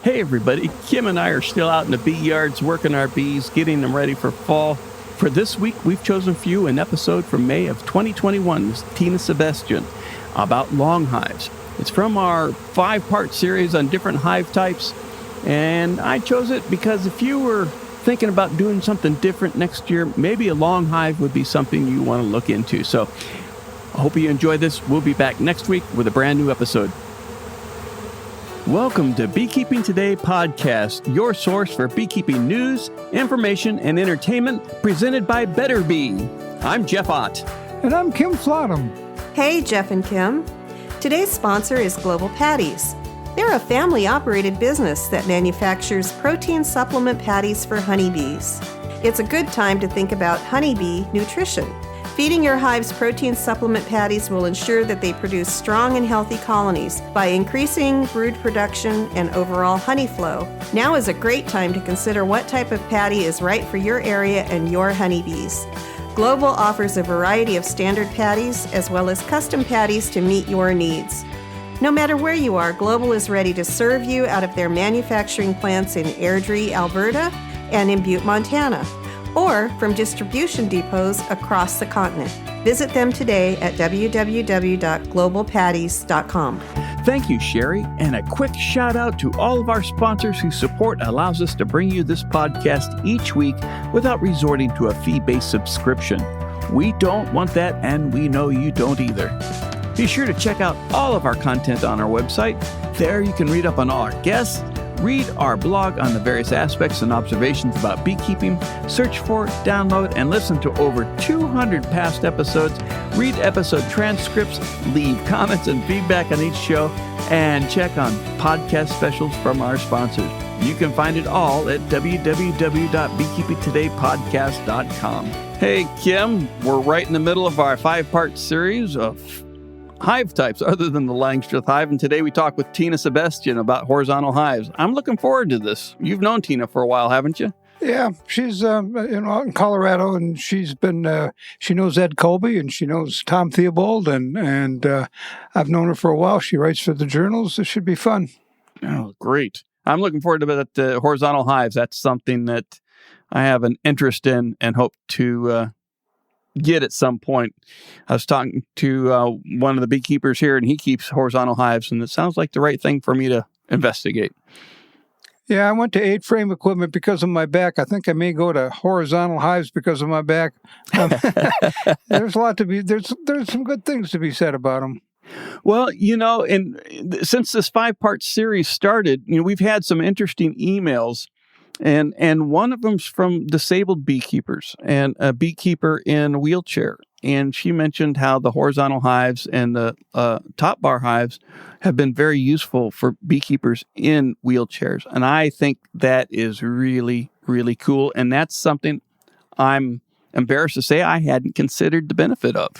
Hey everybody, Kim and I are still out in the bee yards working our bees, getting them ready for fall. For this week, we've chosen for you an episode from May of 2021 with Tina Sebestyen about long hives. It's from our 5-part series on different hive types, and I chose it because if you were thinking about doing something different next year, maybe a long hive would be something you want to look into. So I hope you enjoy this. We'll be back next week with a brand new episode. Welcome to Beekeeping Today podcast, your source for beekeeping news, information, and entertainment, presented by Better Bee. I'm Jeff Ott. And I'm Kim Flottam. Hey, Jeff and Kim. Today's sponsor is Global Patties. They're a family-operated business that manufactures protein supplement patties for honeybees. It's a good time to think about honeybee nutrition. Feeding your hives protein supplement patties will ensure that they produce strong and healthy colonies by increasing brood production and overall honey flow. Now is a great time to consider what type of patty is right for your area and your honeybees. Global offers a variety of standard patties as well as custom patties to meet your needs. No matter where you are, Global is ready to serve you out of their manufacturing plants in Airdrie, Alberta, and in Butte, Montana, or from distribution depots across the continent. Visit them today at www.globalpatties.com. Thank you, Sherry, and a quick shout out to all of our sponsors whose support allows us to bring you this podcast each week without resorting to a fee-based subscription. We don't want that, and we know you don't either. Be sure to check out all of our content on our website. There you can read up on all our guests, read our blog on the various aspects and observations about beekeeping, search for, download, and listen to over 200 past episodes, read episode transcripts, leave comments and feedback on each show, and check on podcast specials from our sponsors. You can find it all at www.beekeepingtodaypodcast.com. Hey, Kim, we're right in the middle of our 5-part series of hive types other than the Langstroth hive, and today we talk with Tina Sebestyen about horizontal hives. I'm looking forward to this. You've known Tina for a while, haven't you? Yeah, she's out in Colorado, and she's been she knows Ed Colby and she knows Tom Theobald, and I've known her for a while. She writes for the journals. It should be fun. Oh, great! I'm looking forward to that horizontal hives. That's something that I have an interest in and hope to get at some point. I was talking to one of the beekeepers here, and he keeps horizontal hives, and it sounds like the right thing for me to investigate. Yeah, I went to 8-frame equipment because of my back. I think I may go to horizontal hives because of my back. There's a lot to be. There's some good things to be said about them. Well, and since this 5-part series started, we've had some interesting emails. And one of them's from disabled beekeepers and a beekeeper in a wheelchair. And she mentioned how the horizontal hives and the top bar hives have been very useful for beekeepers in wheelchairs. And I think that is really, really cool. And that's something I'm embarrassed to say I hadn't considered the benefit of.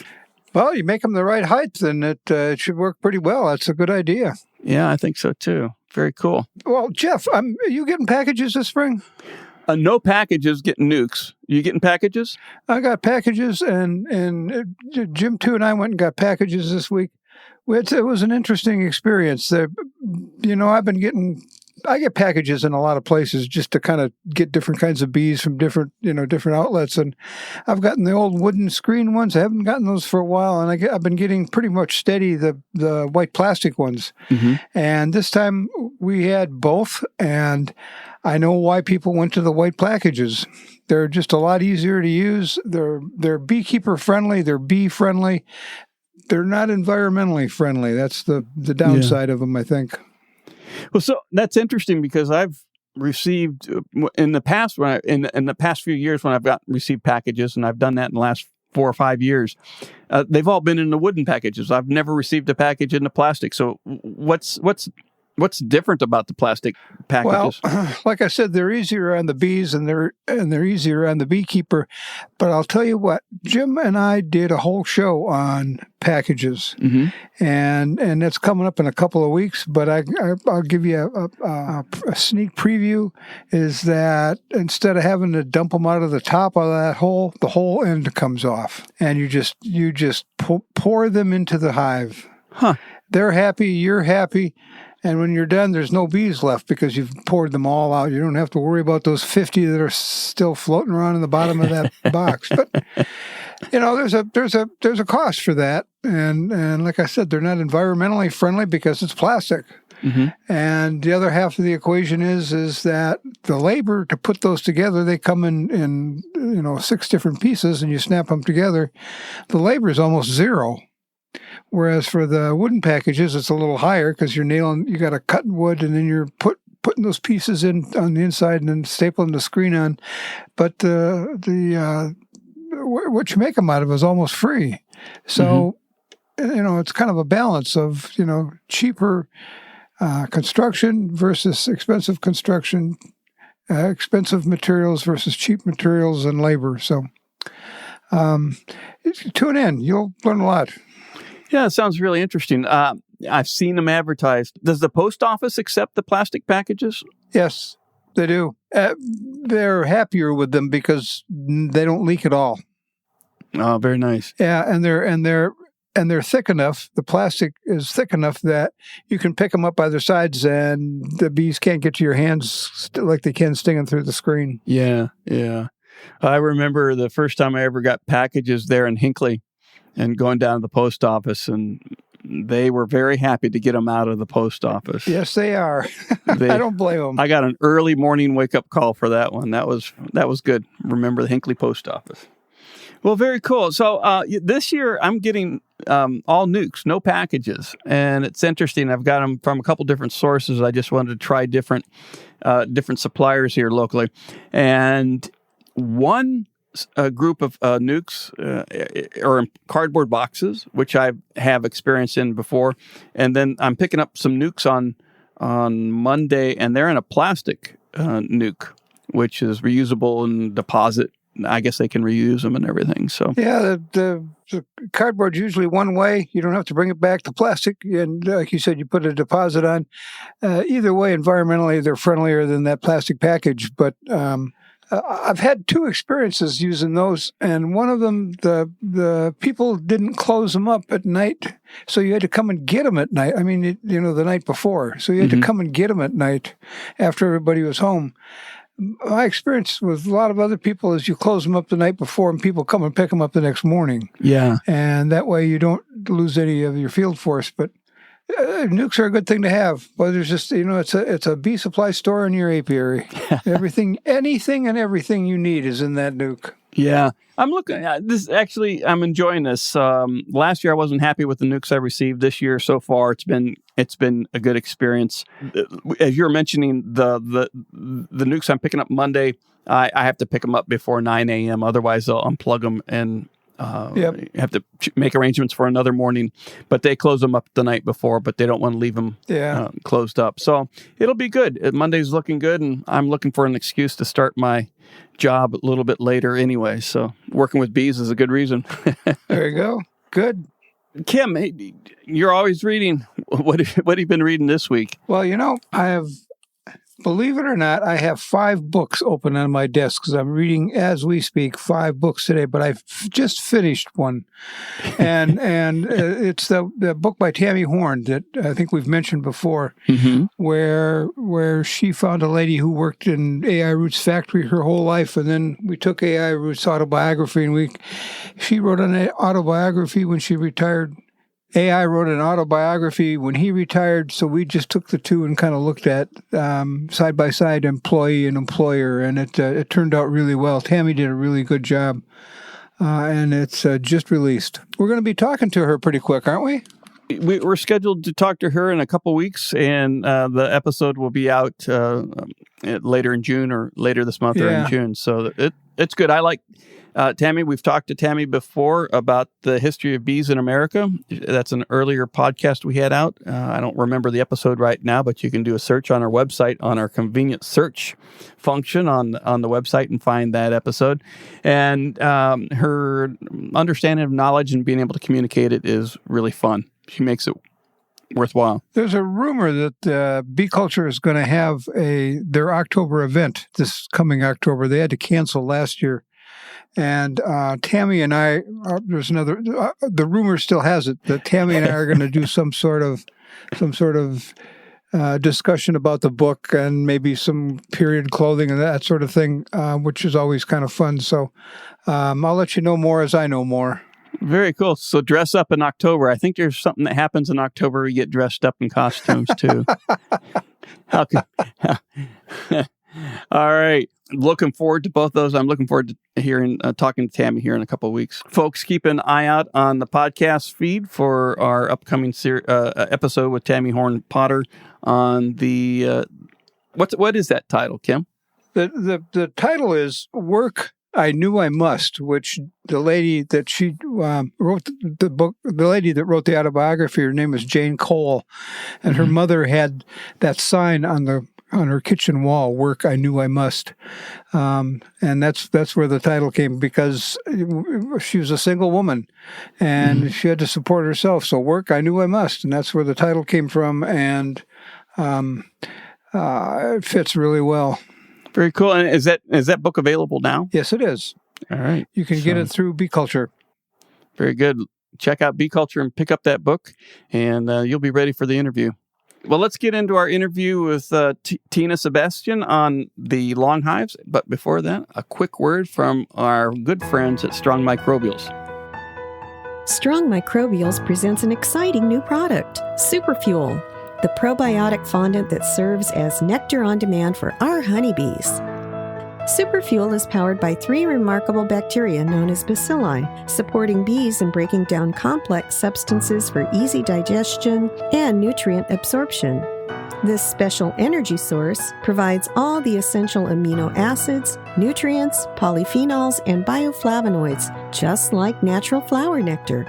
Well, you make them the right height, then it should work pretty well. That's a good idea. Yeah, I think so too. Very cool. Well, Jeff, are you getting packages this spring? No packages, getting nukes. You getting packages? I got packages, and Jim, too, and I went and got packages this week. It was an interesting experience. I get packages in a lot of places just to kind of get different kinds of bees from different outlets. And I've gotten the old wooden screen ones. I haven't gotten those for a while. And I've been getting pretty much steady the white plastic ones. Mm-hmm. And this time we had both. And I know why people went to the white packages. They're just a lot easier to use. They're beekeeper friendly. They're bee friendly. They're not environmentally friendly. That's the downside of them, I think. Well, so that's interesting because I've received in the past in the past few years when I've received packages, and I've done that in the last 4 or 5 years. They've all been in the wooden packages. I've never received a package in the plastic. So what's different about the plastic packages? Well, like I said, they're easier on the bees and they're easier on the beekeeper. But I'll tell you what, Jim and I did a whole show on packages, mm-hmm. and that's coming up in a couple of weeks. But I'll give you a sneak preview. Is that instead of having to dump them out of the top of that hole, the whole end comes off, and you just pour them into the hive. Huh. They're happy. You're happy. And when you're done, there's no bees left because you've poured them all out. You don't have to worry about those 50 that are still floating around in the bottom of that box. But there's a cost for that, and like I said, they're not environmentally friendly because it's plastic. Mm-hmm. And the other half of the equation is that the labor to put those together, they come in 6 different pieces, and you snap them together. The labor is almost zero. Whereas for the wooden packages, it's a little higher because you got to cut wood, and then you're putting those pieces in on the inside and then stapling the screen on. But what you make them out of is almost free. So, it's kind of a balance of, cheaper construction versus expensive construction, expensive materials versus cheap materials and labor. So tune in. You'll learn a lot. Yeah, it sounds really interesting. I've seen them advertised. Does the post office accept the plastic packages? Yes, they do. They're happier with them because they don't leak at all. Oh, very nice. Yeah, and they're thick enough. The plastic is thick enough that you can pick them up by their sides, and the bees can't get to your hands like they can stinging through the screen. Yeah. I remember the first time I ever got packages there in Hinckley, and going down to the post office, and they were very happy to get them out of the post office. Yes, they are. I don't blame them. I got an early morning wake-up call for that one. That was good. Remember the Hinckley post office. Well, very cool. So this year I'm getting all nukes, no packages, and it's interesting. I've got them from a couple different sources. I just wanted to try different suppliers here locally, and one group of nukes are in cardboard boxes, which I have experience in before. And then I'm picking up some nukes on Monday, and they're in a plastic nuke, which is reusable and deposit. I guess they can reuse them and everything. So yeah, the cardboard's usually one way. You don't have to bring it back to plastic. And like you said, you put a deposit on. Either way, environmentally, they're friendlier than that plastic package. But I've had 2 experiences using those, and one of them, the people didn't close them up at night, so you had to come and get them at night. I mean, the night before. So you had to come and get them at night after everybody was home. My experience with a lot of other people is you close them up the night before, and people come and pick them up the next morning. Yeah. And that way you don't lose any of your field force, but nukes are a good thing to have. But there's just, it's a bee supply store in your apiary. Anything and everything you need is in that nuke. Yeah. I'm looking at this. Actually, I'm enjoying this. Last year, I wasn't happy with the nukes I received. This year, so far, it's been a good experience. As you're mentioning, the nukes I'm picking up Monday, I have to pick them up before 9 a.m. Otherwise, they'll unplug them and have to make arrangements for another morning. But they close them up the night before, but they don't want to leave them closed up. So it'll be good. Monday's looking good, and I'm looking for an excuse to start my job a little bit later anyway. So working with bees is a good reason. There you go. Good. Kim, hey, you're always reading. What have you been reading this week? Well, I have, believe it or not, I have 5 books open on my desk because I'm reading, as we speak, 5 books today, but I've just finished one. And it's the book by Tammy Horn that I think we've mentioned before, where she found a lady who worked in AI Roots factory her whole life, and then we took AI Roots autobiography, and she wrote an autobiography when she retired. AI wrote an autobiography when he retired, so we just took the 2 and kind of looked at side by side, employee and employer, and it turned out really well. Tammy did a really good job, and it's just released. We're going to be talking to her pretty quick, aren't we? We're scheduled to talk to her in a couple weeks, and the episode will be out later in June or later this month or in June. So it's good. I like Tammy. We've talked to Tammy before about the history of bees in America. That's an earlier podcast we had out. I don't remember the episode right now, but you can do a search on our website on our convenient search function on the website and find that episode. And her understanding of knowledge and being able to communicate it is really fun. She makes it worthwhile. There's a rumor that Bee Culture is going to have their October event this coming October. They had to cancel last year. And Tammy and I, the rumor still has it that Tammy and I are going to do some sort of discussion about the book and maybe some period clothing and that sort of thing, which is always kind of fun. So I'll let you know more as I know more. Very cool. So dress up in October. I think there's something that happens in October. We get dressed up in costumes too. All right. Looking forward to both those. I'm looking forward to hearing, talking to Tammy here in a couple of weeks. Folks, keep an eye out on the podcast feed for our upcoming episode with Tammy Horn-Potter on the, what is that title, Kim? The title is Work I Knew I Must, which the lady that she wrote the book, the lady that wrote the autobiography, her name is Jane Cole, and her mother had that sign on her kitchen wall, Work I Knew I Must. And that's where the title came, because she was a single woman and she had to support herself. So Work I Knew I Must. And that's where the title came from. And it fits really well. Very cool. And is that book available now? Yes, it is. All right. You can get it through Bee Culture. Very good. Check out Bee Culture and pick up that book, and you'll be ready for the interview. Well, let's get into our interview with Tina Sebestyen on the long hives. But before that, a quick word from our good friends at Strong Microbials. Strong Microbials presents an exciting new product, Superfuel, the probiotic fondant that serves as nectar on demand for our honeybees. Superfuel is powered by 3 remarkable bacteria known as bacilli, supporting bees in breaking down complex substances for easy digestion and nutrient absorption. This special energy source provides all the essential amino acids, nutrients, polyphenols, and bioflavonoids, just like natural flower nectar.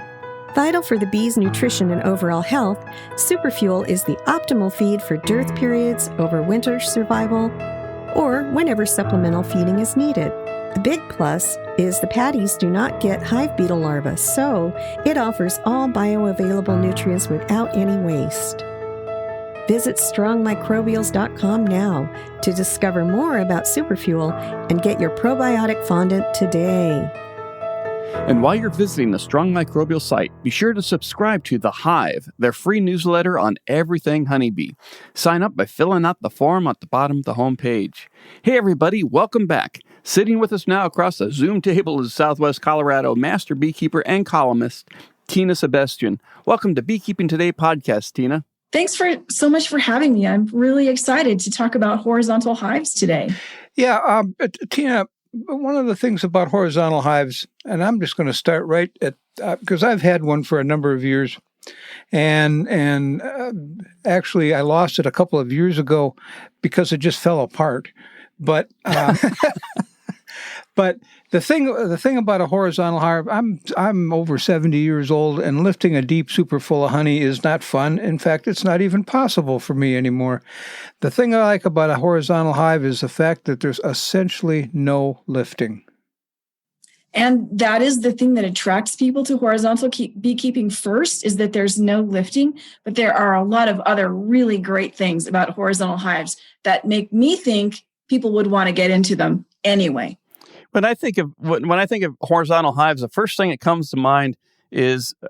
Vital for the bees' nutrition and overall health, Superfuel is the optimal feed for dearth periods, over winter survival, or whenever supplemental feeding is needed. A big plus is the patties do not get hive beetle larvae, so it offers all bioavailable nutrients without any waste. Visit strongmicrobials.com now to discover more about Superfuel and get your probiotic fondant today. And while you're visiting the Strong Microbial site, be sure to subscribe to The Hive, their free newsletter on everything honeybee. Sign up by filling out the form at the bottom of the homepage. Hey everybody, welcome back. Sitting with us now across the Zoom table is Southwest Colorado Master Beekeeper and columnist, Tina Sebestyen. Welcome to Beekeeping Today podcast, Tina. Thanks so much for having me. I'm really excited to talk about horizontal hives today. Yeah, Tina, one of the things about horizontal hives, and I'm just going to start right at, because I've had one for a number of years, and actually I lost it a couple of years ago because it just fell apart. But but the thing about a horizontal hive, I'm over 70 years old, and lifting a deep super full of honey is not fun. In fact, it's not even possible for me anymore. The thing I like about a horizontal hive is the fact that there's essentially no lifting. And that is the thing that attracts people to horizontal beekeeping first, is that there's no lifting. But there are a lot of other really great things about horizontal hives that make me think people would want to get into them anyway. When I think of horizontal hives, the first thing that comes to mind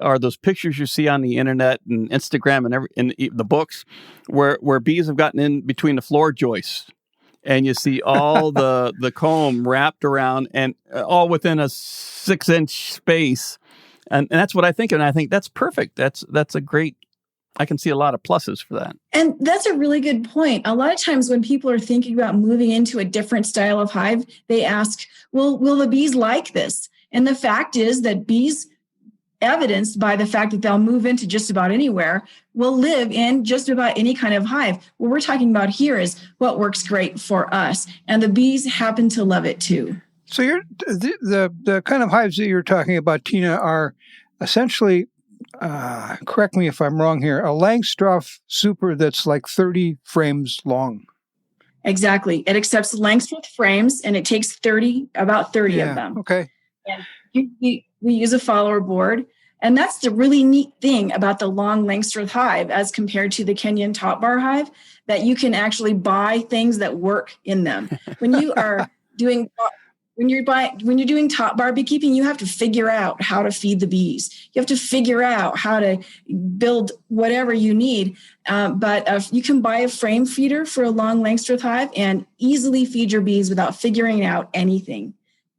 are those pictures you see on the internet and Instagram and in the books where bees have gotten in between the floor joists, and you see all the comb wrapped around and all within a 6-inch space, and that's what I think, and I think that's perfect. That's a great. I can see a lot of pluses for that. And that's a really good point. A lot of times when people are thinking about moving into a different style of hive, they ask, will the bees like this? And the fact is that bees, evidenced by the fact that they'll move into just about anywhere, will live in just about any kind of hive. What we're talking about here is what works great for us. And the bees happen to love it too. So the kind of hives that you're talking about, Tina, are essentially, correct me if I'm wrong here, a Langstroth super that's like 30 frames long. Exactly. It accepts Langstroth frames, and it takes about 30 of them. Okay. And we use a follower board. And that's the really neat thing about the long Langstroth hive as compared to the Kenyan top bar hive, that you can actually buy things that work in them. When you are doing when you're doing top bar beekeeping, you have to figure out how to feed the bees. You have to figure out how to build whatever you need. But you can buy a frame feeder for a long Langstroth hive and easily feed your bees without figuring out anything.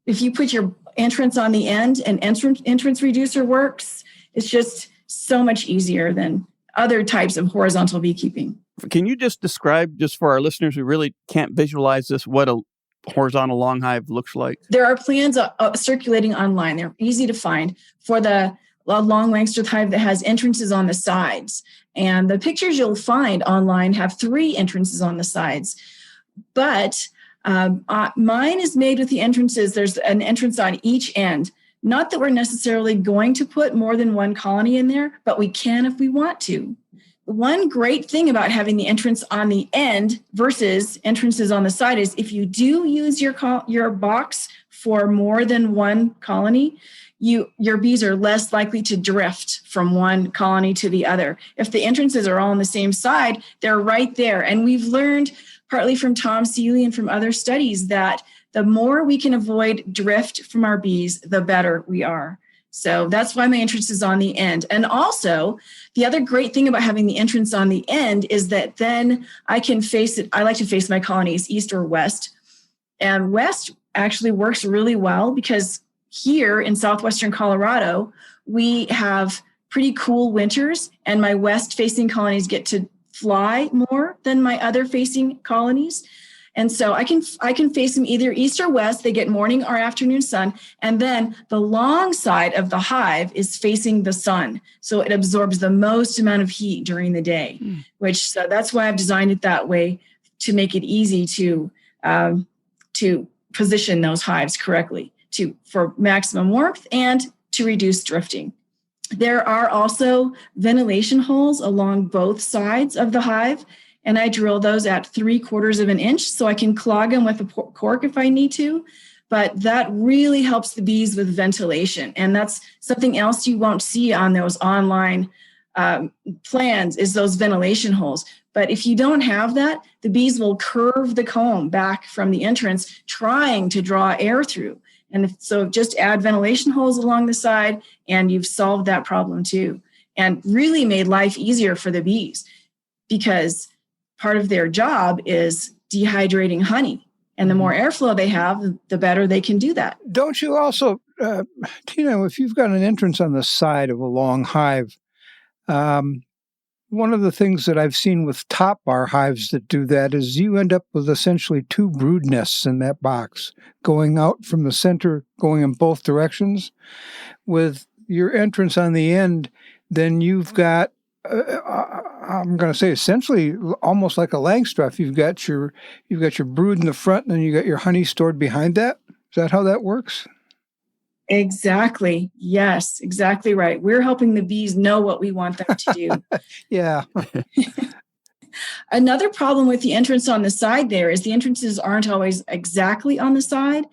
If you put your entrance on the end, an entrance reducer works. It's just so much easier than other types of horizontal beekeeping. Can you just describe, just for our listeners who really can't visualize this, what a horizontal long hive looks like? There are plans circulating online. They're easy to find for the long Langstroth hive that has entrances on the sides. And the pictures you'll find online have 3 entrances on the sides. But mine is made with the entrances. There's an entrance on each end. Not that we're necessarily going to put more than one colony in there, but we can if we want to. One great thing about having the entrance on the end versus entrances on the side is if you do use your box for more than one colony, your bees are less likely to drift from one colony to the other. If the entrances are all on the same side, they're right there. And we've learned partly from Tom Seeley and from other studies that the more we can avoid drift from our bees, the better we are. So that's why my entrance is on the end. And also, the other great thing about having the entrance on the end is that then I can face it. I like to face my colonies east or west. And west actually works really well because here in southwestern Colorado, we have pretty cool winters, and my west-facing colonies get to fly more than my other facing colonies. And so I can face them either east or west. They get morning or afternoon sun. And then the long side of the hive is facing the sun. So it absorbs the most amount of heat during the day, so that's why I've designed it that way to make it easy to position those hives correctly for maximum warmth and to reduce drifting. There are also ventilation holes along both sides of the hive. And I drill those at 3/4 of an inch so I can clog them with a cork if I need to. But that really helps the bees with ventilation. And that's something else you won't see on those online plans is those ventilation holes. But if you don't have that, the bees will curve the comb back from the entrance trying to draw air through. And so just add ventilation holes along the side and you've solved that problem too. And really made life easier for the bees because part of their job is dehydrating honey. And the more airflow they have, the better they can do that. Don't you also, Tina, if you've got an entrance on the side of a long hive, one of the things that I've seen with top bar hives that do that is you end up with essentially 2 brood nests in that box going out from the center, going in both directions. With your entrance on the end, then you've got I'm going to say essentially almost like a Langstroth. You've got your brood in the front, and then you got your honey stored behind that. Is that how that works? Exactly. Yes, exactly right. We're helping the bees know what we want them to do. Yeah. Another problem with the entrance on the side there is the entrances aren't always exactly on the side.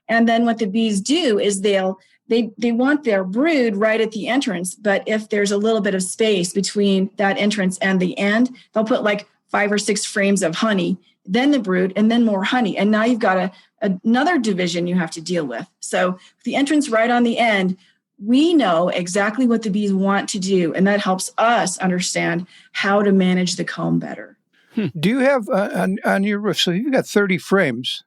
And then what the bees do is they want their brood right at the entrance, but if there's a little bit of space between that entrance and the end, they'll put like 5 or 6 frames of honey, then the brood, and then more honey. And now you've got another division you have to deal with. So the entrance right on the end, we know exactly what the bees want to do, and that helps us understand how to manage the comb better. Do you have on your roof, so you've got 30 frames.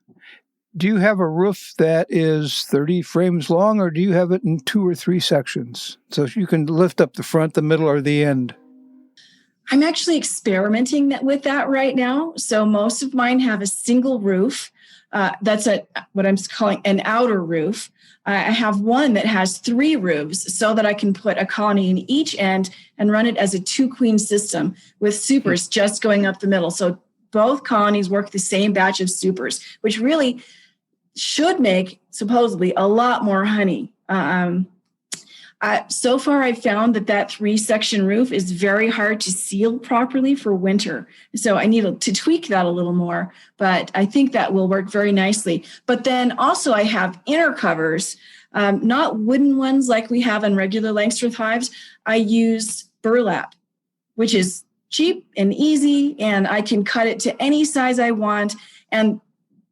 Do you have a roof that is 30 frames long, or do you have it in 2 or 3 sections? So you can lift up the front, the middle, or the end. I'm actually experimenting with that right now. So most of mine have a single roof. That's what I'm calling an outer roof. I have one that has 3 roofs so that I can put a colony in each end and run it as a 2-queen system with supers just going up the middle. So both colonies work the same batch of supers, which really should make supposedly a lot more honey. So far, I've found that 3-section roof is very hard to seal properly for winter. So I need to tweak that a little more, but I think that will work very nicely. But then also I have inner covers, not wooden ones like we have in regular Langstroth hives. I use burlap, which is cheap and easy, and I can cut it to any size I want. And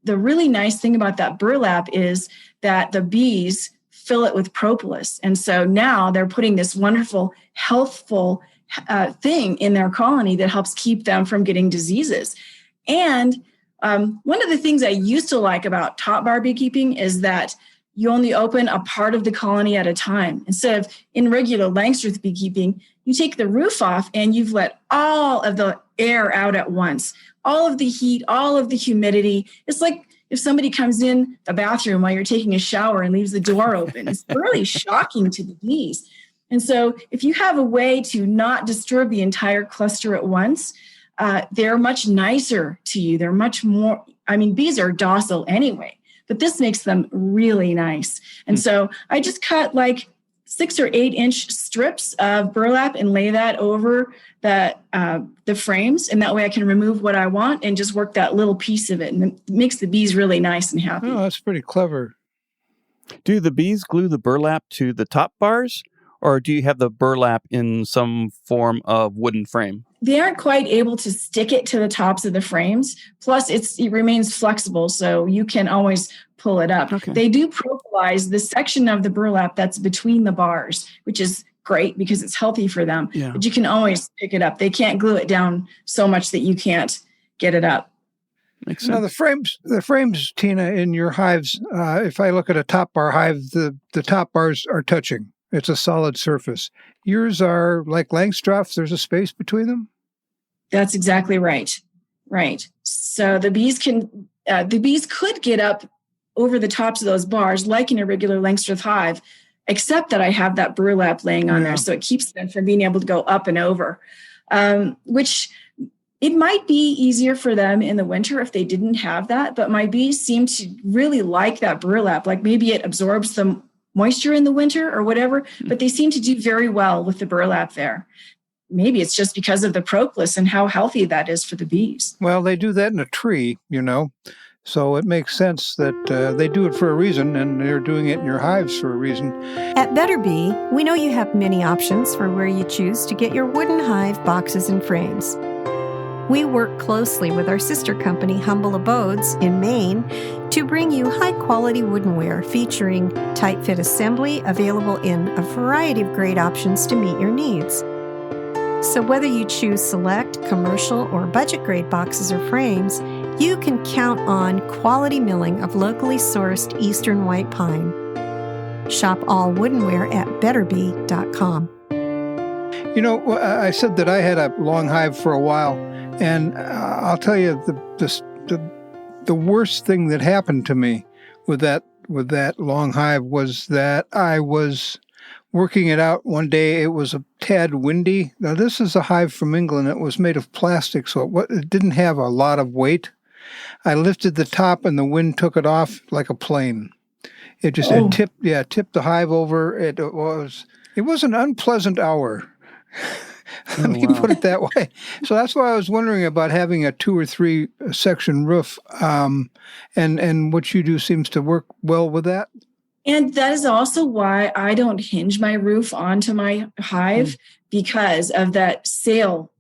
the really nice thing about that burlap is that the bees fill it with propolis. And so now they're putting this wonderful, healthful thing in their colony that helps keep them from getting diseases. And one of the things I used to like about top bar beekeeping is that you only open a part of the colony at a time. Instead of in regular Langstroth beekeeping, you take the roof off and you've let all of the air out at once. All of the heat, all of the humidity. It's like if somebody comes in the bathroom while you're taking a shower and leaves the door open. It's really shocking to the bees. And so if you have a way to not disturb the entire cluster at once, they're much nicer to you. They're much more, bees are docile anyway, but this makes them really nice. And so I just cut like 6 or 8 inch strips of burlap and lay that over the frames. And that way I can remove what I want and just work that little piece of it. And it makes the bees really nice and happy. Oh, that's pretty clever. Do the bees glue the burlap to the top bars, or do you have the burlap in some form of wooden frame? They aren't quite able to stick it to the tops of the frames. Plus, it remains flexible, so you can always pull it up. Okay. They do propolize the section of the burlap that's between the bars, which is great because it's healthy for them. Yeah. But you can always pick it up. They can't glue it down so much that you can't get it up. Makes sense. Now, the frames, Tina, in your hives, if I look at a top bar hive, the top bars are touching. It's a solid surface. Yours are like Langstroths. There's a space between them? That's exactly right. Right. So the bees could get up over the tops of those bars like in a regular Langstroth hive, except that I have that burlap laying on there. So it keeps them from being able to go up and over, which it might be easier for them in the winter if they didn't have that. But my bees seem to really like that burlap. Like maybe it absorbs the moisture in the winter or whatever, but they seem to do very well with the burlap there. Maybe it's just because of the propolis and how healthy that is for the bees. Well, they do that in a tree, so it makes sense that they do it for a reason, and they're doing it in your hives for a reason. At Better Bee, we know you have many options for where you choose to get your wooden hive boxes and frames. We work closely with our sister company, Humble Abodes, in Maine, to bring you high-quality woodenware featuring tight-fit assembly available in a variety of great options to meet your needs. So whether you choose select, commercial, or budget-grade boxes or frames, you can count on quality milling of locally sourced eastern white pine. Shop all woodenware at betterbee.com. I said that I had a long hive for a while, and I'll tell you the worst thing that happened to me with that long hive was that I was working it out one day. It was a tad windy. Now, this is a hive from England. It was made of plastic, so it didn't have a lot of weight. I lifted the top, and the wind took it off like a plane. It just tipped the hive over. It was an unpleasant hour. Let me put it that way. So that's why I was wondering about having a 2 or 3 section roof, and what you do seems to work well with that. And that is also why I don't hinge my roof onto my hive because of that sail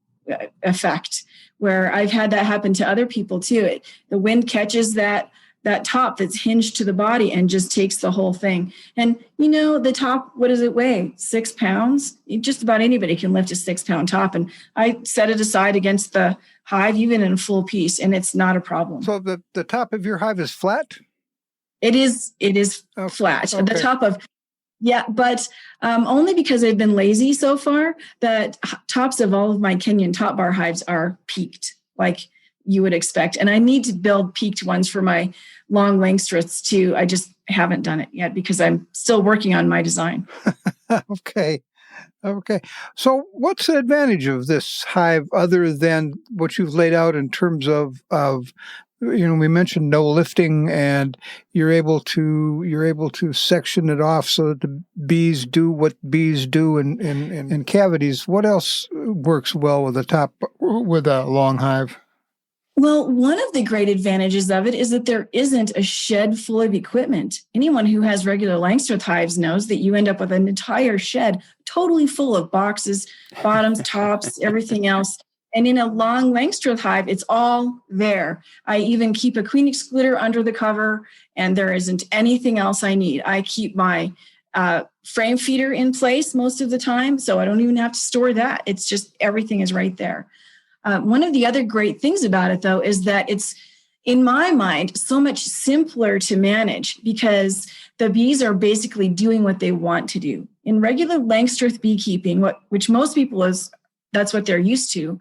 effect, where I've had that happen to other people too. The wind catches that top that's hinged to the body and just takes the whole thing. And the top, what does it weigh? 6 pounds? Just about anybody can lift a 6-pound top. And I set it aside against the hive, even in full piece, and it's not a problem. So the top of your hive is flat? It is flat. Okay. The top of, but only because I've been lazy so far, the tops of all of my Kenyan top bar hives are peaked, like you would expect. And I need to build peaked ones for my long Langstroths too. I just haven't done it yet because I'm still working on my design. Okay. So what's the advantage of this hive other than what you've laid out in terms of we mentioned no lifting, and you're able to section it off so that the bees do what bees do in cavities. What else works well with a long hive? Well, one of the great advantages of it is that there isn't a shed full of equipment. Anyone who has regular Langstroth hives knows that you end up with an entire shed totally full of boxes, bottoms, tops, everything else. And in a long Langstroth hive, it's all there. I even keep a queen excluder under the cover, and there isn't anything else I need. I keep my frame feeder in place most of the time, so I don't even have to store that. It's just everything is right there. One of the other great things about it, though, is that it's, in my mind, so much simpler to manage because the bees are basically doing what they want to do. In regular Langstroth beekeeping, which most people that's what they're used to,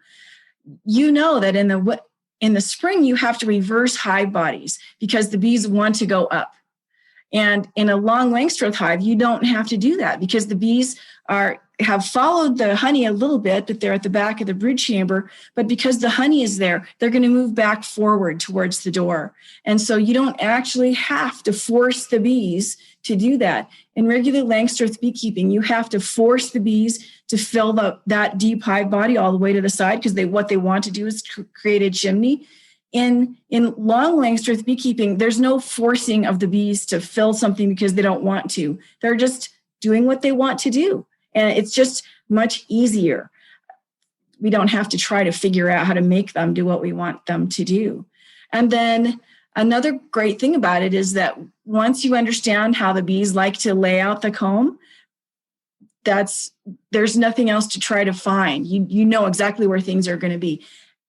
you know that in the spring you have to reverse hive bodies because the bees want to go up. And in a long Langstroth hive, you don't have to do that because the bees have followed the honey a little bit, but they're at the back of the brood chamber. But because the honey is there, they're going to move back forward towards the door. And so you don't actually have to force the bees to do that. In regular Langstroth beekeeping, you have to force the bees to fill that deep hive body all the way to the side because what they want to do is create a chimney. In long Langstroth beekeeping, there's no forcing of the bees to fill something because they don't want to. They're just doing what they want to do. And it's just much easier. We don't have to try to figure out how to make them do what we want them to do. And then another great thing about it is that once you understand how the bees like to lay out the comb, there's nothing else to try to find. You know exactly where things are going to be.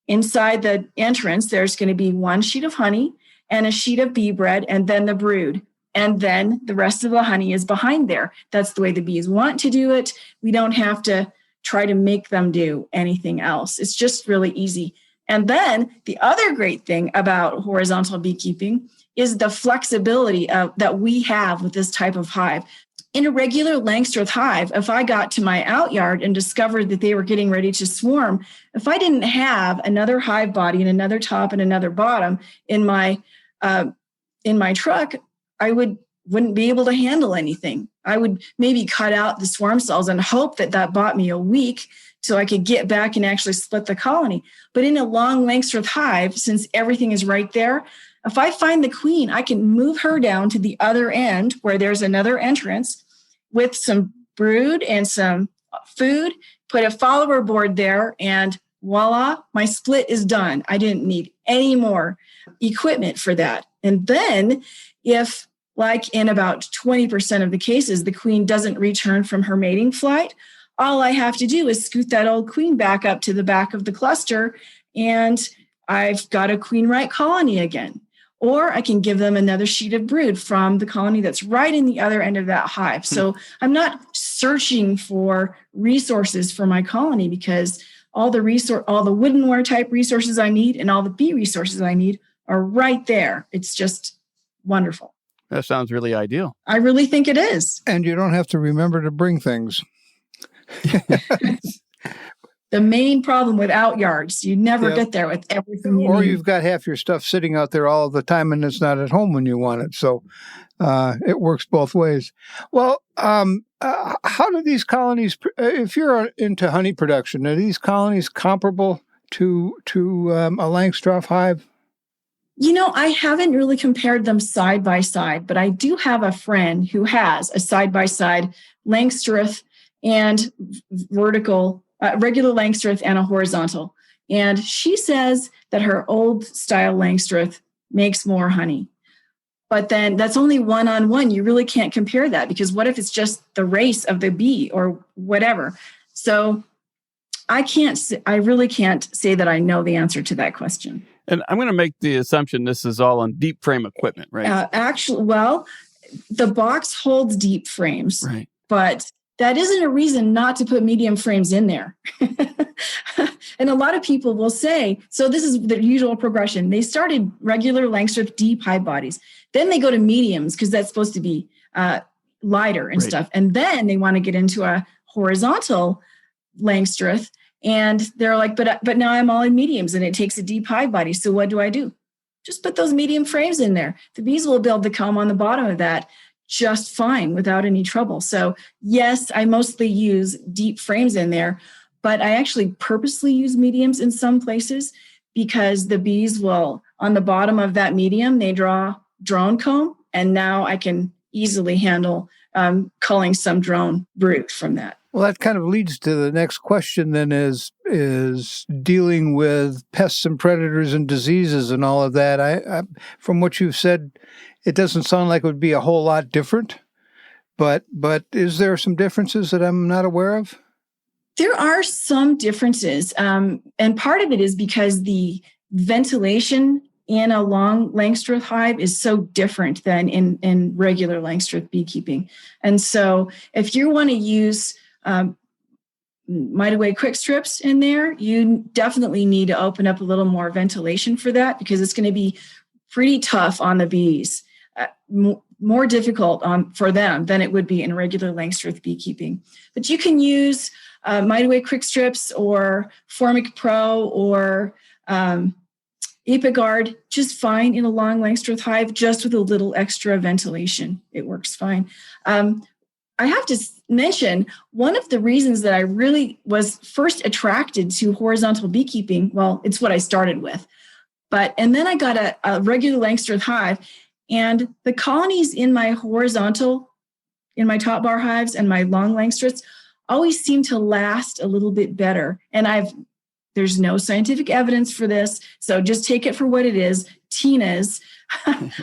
Inside the entrance, there's going to be one sheet of honey and a sheet of bee bread and then the brood. And then the rest of the honey is behind there. That's the way the bees want to do it. We don't have to try to make them do anything else. It's just really easy. And then the other great thing about horizontal beekeeping is the flexibility that we have with this type of hive. In a regular Langstroth hive, if I got to my outyard and discovered that they were getting ready to swarm, if I didn't have another hive body and another top and another bottom in my truck, I wouldn't be able to handle anything. I would maybe cut out the swarm cells and hope that bought me a week so I could get back and actually split the colony. But in a long Langstroth hive, since everything is right there, if I find the queen, I can move her down to the other end where there's another entrance with some brood and some food, put a follower board there, and voila, my split is done. I didn't need any more equipment for that. And then if, like in about 20% of the cases, the queen doesn't return from her mating flight, all I have to do is scoot that old queen back up to the back of the cluster, and I've got a queen-right colony again. Or I can give them another sheet of brood from the colony that's right in the other end of that hive. So I'm not searching for resources for my colony because all the woodenware type resources I need and all the bee resources I need are right there. It's just wonderful. That sounds really ideal. I really think it is. And you don't have to remember to bring things. The main problem with outyards, you never get there with everything you or need. You've got half your stuff sitting out there all the time and it's not at home when you want it. So it works both ways. Well, how do these colonies, if you're into honey production, are these colonies comparable to a Langstroth hive? You know, I haven't really compared them side by side, but I do have a friend who has a side-by-side Langstroth and vertical regular Langstroth and a horizontal. And she says that her old style Langstroth makes more honey. But then that's only one-on-one. You really can't compare that because what if it's just the race of the bee or whatever? So I really can't say that I know the answer to that question. And I'm going to make the assumption this is all on deep frame equipment, right? Actually, well, the box holds deep frames, right? But that isn't a reason not to put medium frames in there. And a lot of people will say, so this is the usual progression. They started regular Langstroth deep hive bodies. Then they go to mediums because that's supposed to be lighter and stuff. And then they want to get into a horizontal Langstroth. And they're like, but now I'm all in mediums and it takes a deep hive body. So what do? Just put those medium frames in there. The bees will build the comb on the bottom of that just fine without any trouble. So yes, I mostly use deep frames in there, but I actually purposely use mediums in some places because the bees will, on the bottom of that medium, they draw drone comb, and now I can easily handle culling some drone brood from that. Well, that kind of leads to the next question then is is dealing with pests and predators and diseases and all of that. I from what you've said, it doesn't sound like it would be a whole lot different. But is there some differences that I'm not aware of? There are some differences, and part of it is because the ventilation in a long Langstroth hive is so different than in regular Langstroth beekeeping. And so if you want to use Might Away quick strips in there, you definitely need to open up a little more ventilation for that, because it's going to be pretty tough on the bees, more difficult for them than it would be in regular Langstroth beekeeping. But you can use Might Away quick strips or Formic Pro or Epiguard just fine in a long Langstroth hive, just with a little extra ventilation. It works fine. I have to mention, one of the reasons that I really was first attracted to horizontal beekeeping, well, it's what I started with, and then I got a regular Langstroth hive, and the colonies in my top bar hives and my long Langstroths always seem to last a little bit better. And there's no scientific evidence for this, so just take it for what it is. Tina's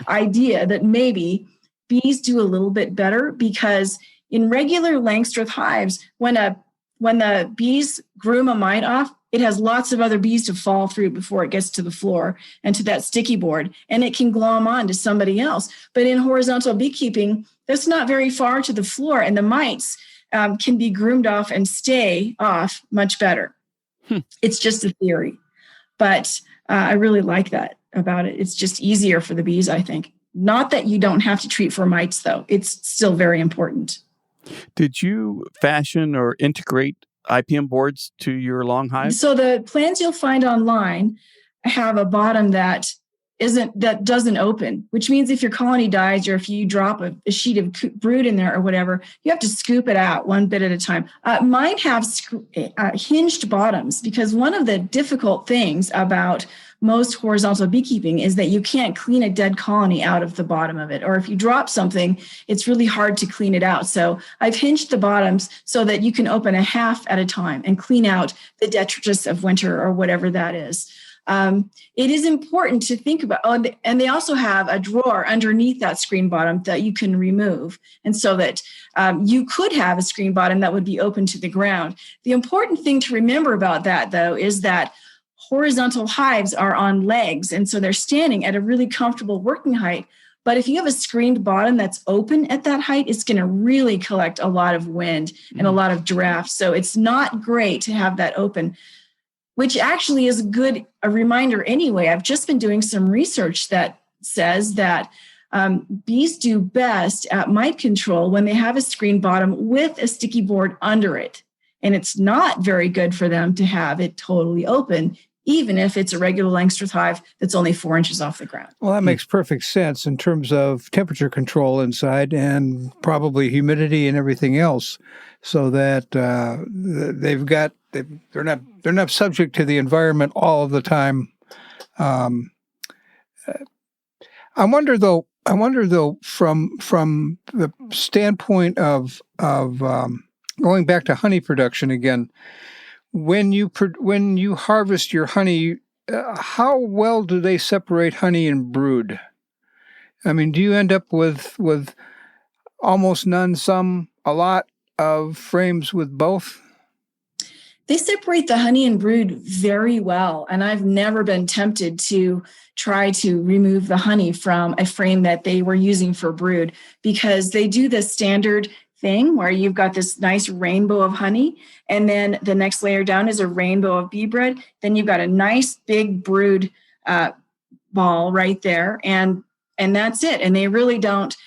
idea that maybe bees do a little bit better, because in regular Langstroth hives, when the bees groom a mite off, it has lots of other bees to fall through before it gets to the floor and to that sticky board, and it can glom on to somebody else. But in horizontal beekeeping, that's not very far to the floor, and the mites can be groomed off and stay off much better. It's just a theory, but I really like that about it. It's just easier for the bees, I think. Not that you don't have to treat for mites, though. It's still very important. Did you fashion or integrate IPM boards to your long hive? So the plans you'll find online have a bottom that doesn't open, which means if your colony dies or if you drop a sheet of brood in there or whatever, you have to scoop it out one bit at a time. Mine have hinged bottoms, because one of the difficult things about most horizontal beekeeping is that you can't clean a dead colony out of the bottom of it. Or if you drop something, it's really hard to clean it out. So I've hinged the bottoms so that you can open a half at a time and clean out the detritus of winter or whatever that is. It is important to think about, and they also have a drawer underneath that screen bottom that you can remove. And so that you could have a screen bottom that would be open to the ground. The important thing to remember about that, though, is that horizontal hives are on legs, and so they're standing at a really comfortable working height. But if you have a screened bottom that's open at that height, it's going to really collect a lot of wind and a lot of draft. So it's not great to have that open, which actually is a reminder anyway. I've just been doing some research that says that bees do best at mite control when they have a screen bottom with a sticky board under it. And it's not very good for them to have it totally open, even if it's a regular Langstroth hive that's only 4 inches off the ground. Well, that makes perfect sense in terms of temperature control inside and probably humidity and everything else, so that they're not subject to the environment all of the time. I wonder though, from the standpoint of going back to honey production again, when you harvest your honey, how well do they separate honey and brood? I mean, do you end up with almost none, some, a lot of frames with both? They separate the honey and brood very well, and I've never been tempted to try to remove the honey from a frame that they were using for brood, because they do the standard thing where you've got this nice rainbow of honey, and then the next layer down is a rainbow of bee bread. Then you've got a nice big brood ball right there, and that's it. And they really don't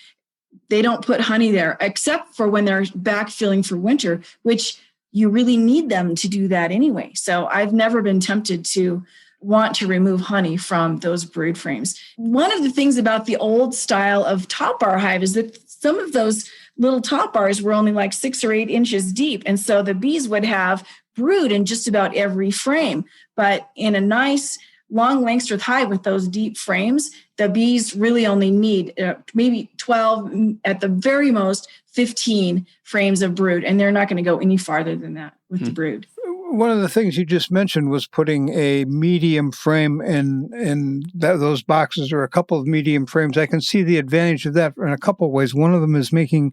put honey there, except for when they're backfilling for winter, which you really need them to do that anyway. So I've never been tempted to want to remove honey from those brood frames. One of the things about the old style of top bar hive is that some of those little top bars were only like 6 or 8 inches deep. And so the bees would have brood in just about every frame. But in a nice long Langstroth hive with those deep frames, the bees really only need maybe 12, at the very most 15 frames of brood. And they're not going to go any farther than that with the brood. one of the things you just mentioned was putting a medium frame in those boxes, or a couple of medium frames. I can see the advantage of that in a couple of ways. One of them is making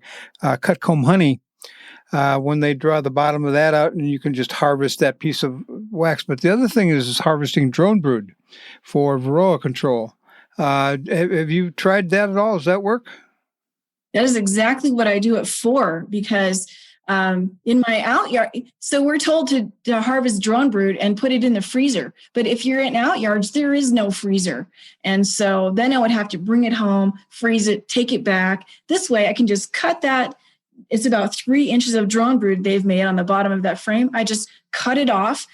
cut comb honey when they draw the bottom of that out, and you can just harvest that piece of wax. But the other thing is harvesting drone brood for varroa control. Have you tried that at all? Does that work? That is exactly what I do it for, because in my out yard, so we're told to harvest drone brood and put it in the freezer. But if you're in out yards, there is no freezer. And so then I would have to bring it home, freeze it, take it back. This way I can just cut that. It's about 3 inches of drone brood they've made on the bottom of that frame. I just cut it off,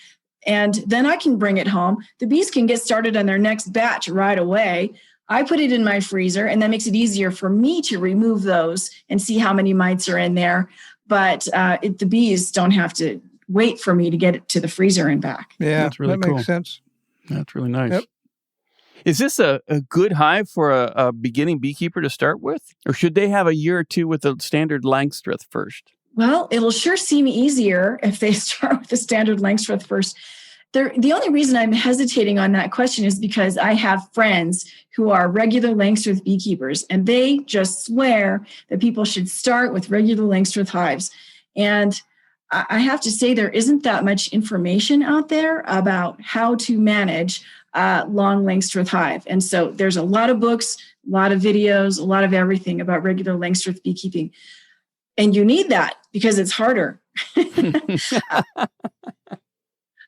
and then I can bring it home. The bees can get started on their next batch right away. I put it in my freezer, and that makes it easier for me to remove those and see how many mites are in there. But the bees don't have to wait for me to get it to the freezer and back. Yeah, that's really that cool. Makes sense. That's really nice. Yep. Is this a good hive for a beginning beekeeper to start with? Or should they have a year or two with the standard Langstroth first? Well, it'll sure seem easier if they start with the standard Langstroth first. The only reason I'm hesitating on that question is because I have friends who are regular Langstroth beekeepers, and they just swear that people should start with regular Langstroth hives. And I have to say, there isn't that much information out there about how to manage long Langstroth hive. And so there's a lot of books, a lot of videos, a lot of everything about regular Langstroth beekeeping. And you need that because it's harder.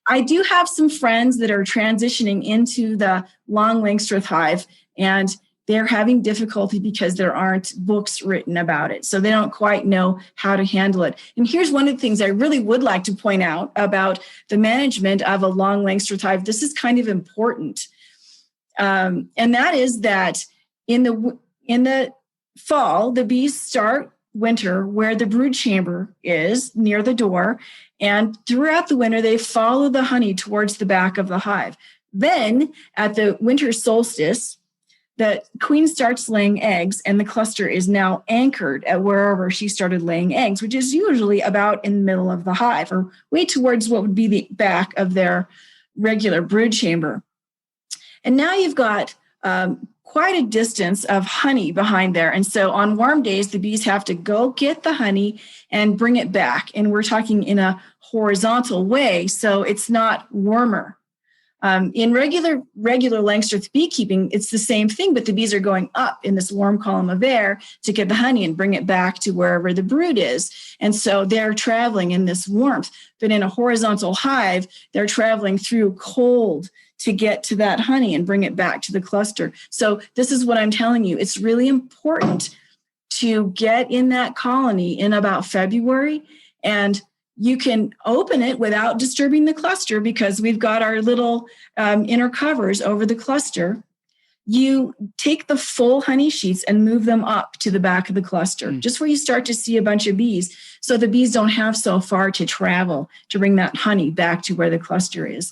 I do have some friends that are transitioning into the long Langstroth hive, and they're having difficulty because there aren't books written about it. So they don't quite know how to handle it. And here's one of the things I really would like to point out about the management of a long Langstroth hive. This is kind of important. And that is that in the fall, the bees start winter where the brood chamber is near the door. And throughout the winter, they follow the honey towards the back of the hive. Then at the winter solstice, the queen starts laying eggs, and the cluster is now anchored at wherever she started laying eggs, which is usually about in the middle of the hive, or way towards what would be the back of their regular brood chamber. And now you've got quite a distance of honey behind there. And so on warm days, the bees have to go get the honey and bring it back. And we're talking in a horizontal way, so it's not warmer. In regular Langstroth beekeeping, it's the same thing, but the bees are going up in this warm column of air to get the honey and bring it back to wherever the brood is. And so they're traveling in this warmth. But in a horizontal hive, they're traveling through cold to get to that honey and bring it back to the cluster. So this is what I'm telling you. It's really important to get in that colony in about February, and you can open it without disturbing the cluster because we've got our little inner covers over the cluster. You take the full honey sheets and move them up to the back of the cluster, just where you start to see a bunch of bees, so the bees don't have so far to travel to bring that honey back to where the cluster is.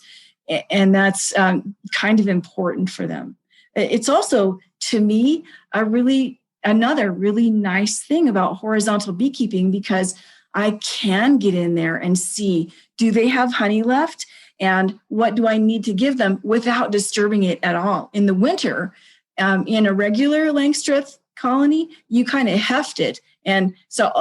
And that's kind of important for them. It's also, to me, another really nice thing about horizontal beekeeping, because I can get in there and see, do they have honey left? And what do I need to give them without disturbing it at all? In the winter, in a regular Langstroth colony, you kind of heft it. And so,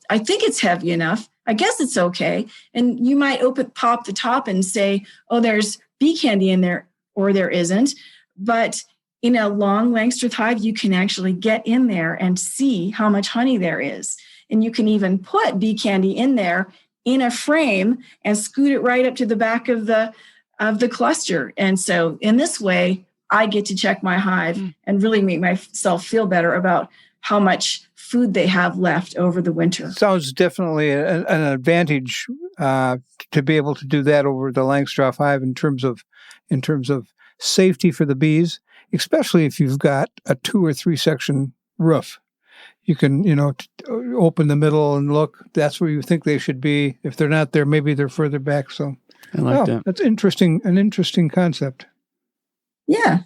I think it's heavy enough. I guess it's okay. And you might pop the top and say, there's bee candy in there, or there isn't. But in a long Langstroth hive, you can actually get in there and see how much honey there is. And you can even put bee candy in there in a frame and scoot it right up to the back of the cluster. And so in this way, I get to check my hive and really make myself feel better about how much food they have left over the winter. Sounds definitely an advantage to be able to do that over the Langstroth hive in terms of safety for the bees, especially if you've got a 2 or 3 section roof. You can, open the middle and look. That's where you think they should be. If they're not there, maybe they're further back. So I like that. That's interesting. An interesting concept. Yeah.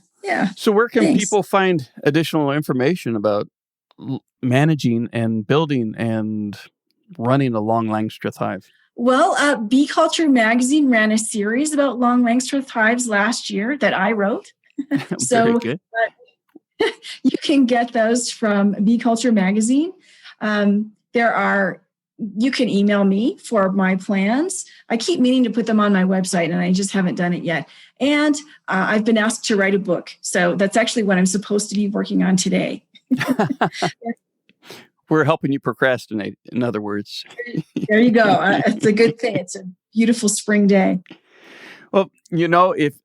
So where can people find additional information about managing and building and running a long Langstroth hive? Well, Bee Culture Magazine ran a series about long Langstroth hives last year that I wrote. Very good. You can get those from Bee Culture Magazine. You can email me for my plans. I keep meaning to put them on my website, and I just haven't done it yet. And I've been asked to write a book. So that's actually what I'm supposed to be working on today. We're helping you procrastinate, in other words. There you go. It's a good thing. It's a beautiful spring day. Well, if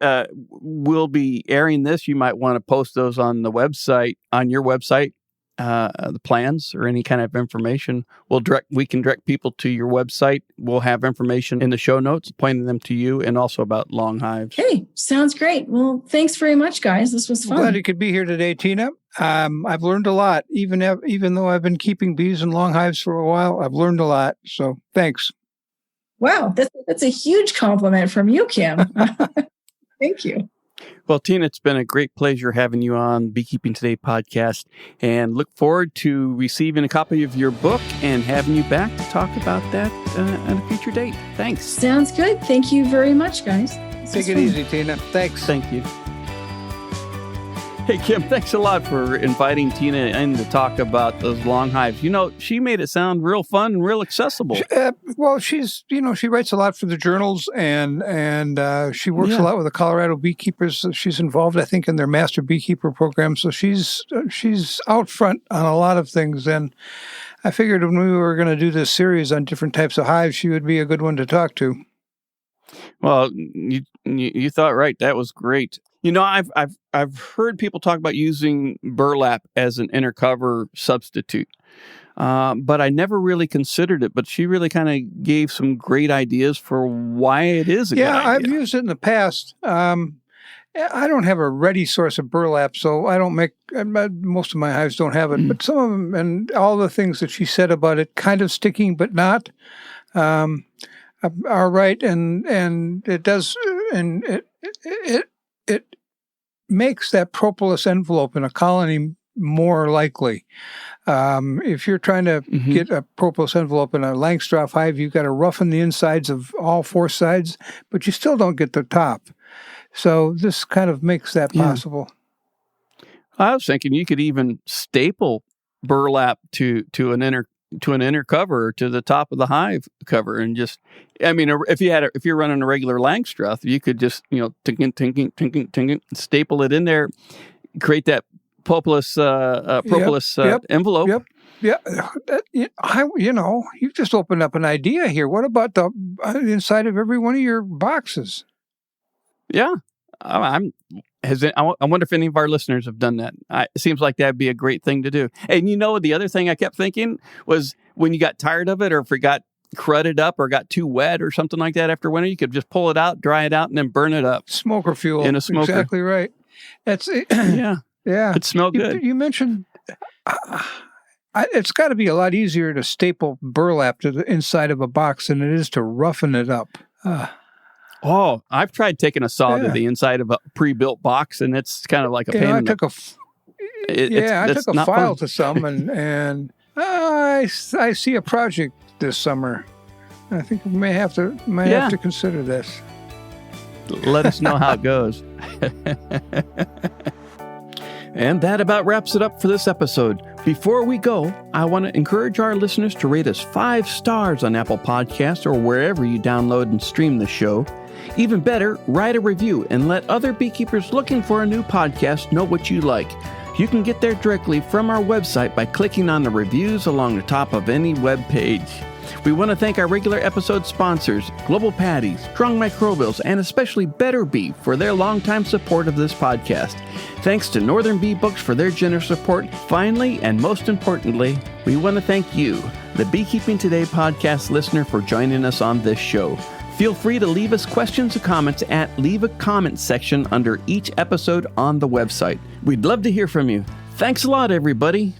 we'll be airing this, you might want to post those on the website, on your website, the plans or any kind of information. We can direct people to your website. We'll have information in the show notes, pointing them to you, and also about long hives. Hey, sounds great. Well, thanks very much, guys. This was fun. Glad you could be here today, Tina. I've learned a lot, even though I've been keeping bees in long hives for a while. I've learned a lot. So thanks. Wow, that's a huge compliment from you, Kim. Thank you. Well, Tina, it's been a great pleasure having you on Beekeeping Today podcast, and look forward to receiving a copy of your book and having you back to talk about that on a future date. Thanks. Sounds good. Thank you very much, guys. Take it easy, Tina. Thanks. Thank you. Hey, Kim, thanks a lot for inviting Tina in to talk about those long hives. She made it sound real fun and real accessible. Well, she writes a lot for the journals, and she works a lot with the Colorado beekeepers. She's involved, I think, in their Master Beekeeper program. So she's out front on a lot of things. And I figured when we were going to do this series on different types of hives, she would be a good one to talk to. Well, you thought right. That was great. I've heard people talk about using burlap as an inner cover substitute, but I never really considered it. But she really kind of gave some great ideas for why it is a good idea. I've used it in the past. I don't have a ready source of burlap, so I don't make most of my hives don't have it. But some of them, and all the things that she said about it, kind of sticking but not, are right, and it does, and it makes that propolis envelope in a colony more likely. If you're trying to get a propolis envelope in a Langstroth hive, you've got to roughen the insides of all four sides, but you still don't get the top. So this kind of makes that possible. I was thinking you could even staple burlap to an inner cover, to the top of the hive cover, and just, if you're running a regular Langstroth, you could just, tinking, staple it in there, create that propolis envelope. Yep. You've just opened up an idea here. What about the inside of every one of your boxes? Yeah, I wonder if any of our listeners have done that. It seems like that'd be a great thing to do. And the other thing I kept thinking was when you got tired of it, or if it got crudded up or got too wet or something like that after winter, you could just pull it out, dry it out, and then burn it up. Smoker fuel. In a smoker. Exactly right. That's it. Yeah. It smelled good. You mentioned it's got to be a lot easier to staple burlap to the inside of a box than it is to roughen it up. I've tried taking a saw to the inside of a pre-built box, and it's kind of like a pain. I took a file fun. to some, and I see a project this summer. I think we may have to consider this. Let us know how it goes. And that about wraps it up for this episode. Before we go, I want to encourage our listeners to rate us 5 stars on Apple Podcasts or wherever you download and stream the show. Even better, write a review and let other beekeepers looking for a new podcast know what you like. You can get there directly from our website by clicking on the reviews along the top of any web page. We want to thank our regular episode sponsors, Global Patties, Strong Microbials, and especially Better Bee for their longtime support of this podcast. Thanks to Northern Bee Books for their generous support. Finally, and most importantly, we want to thank you, the Beekeeping Today podcast listener, for joining us on this show. Feel free to leave us questions or comments at Leave a Comment section under each episode on the website. We'd love to hear from you. Thanks a lot, everybody.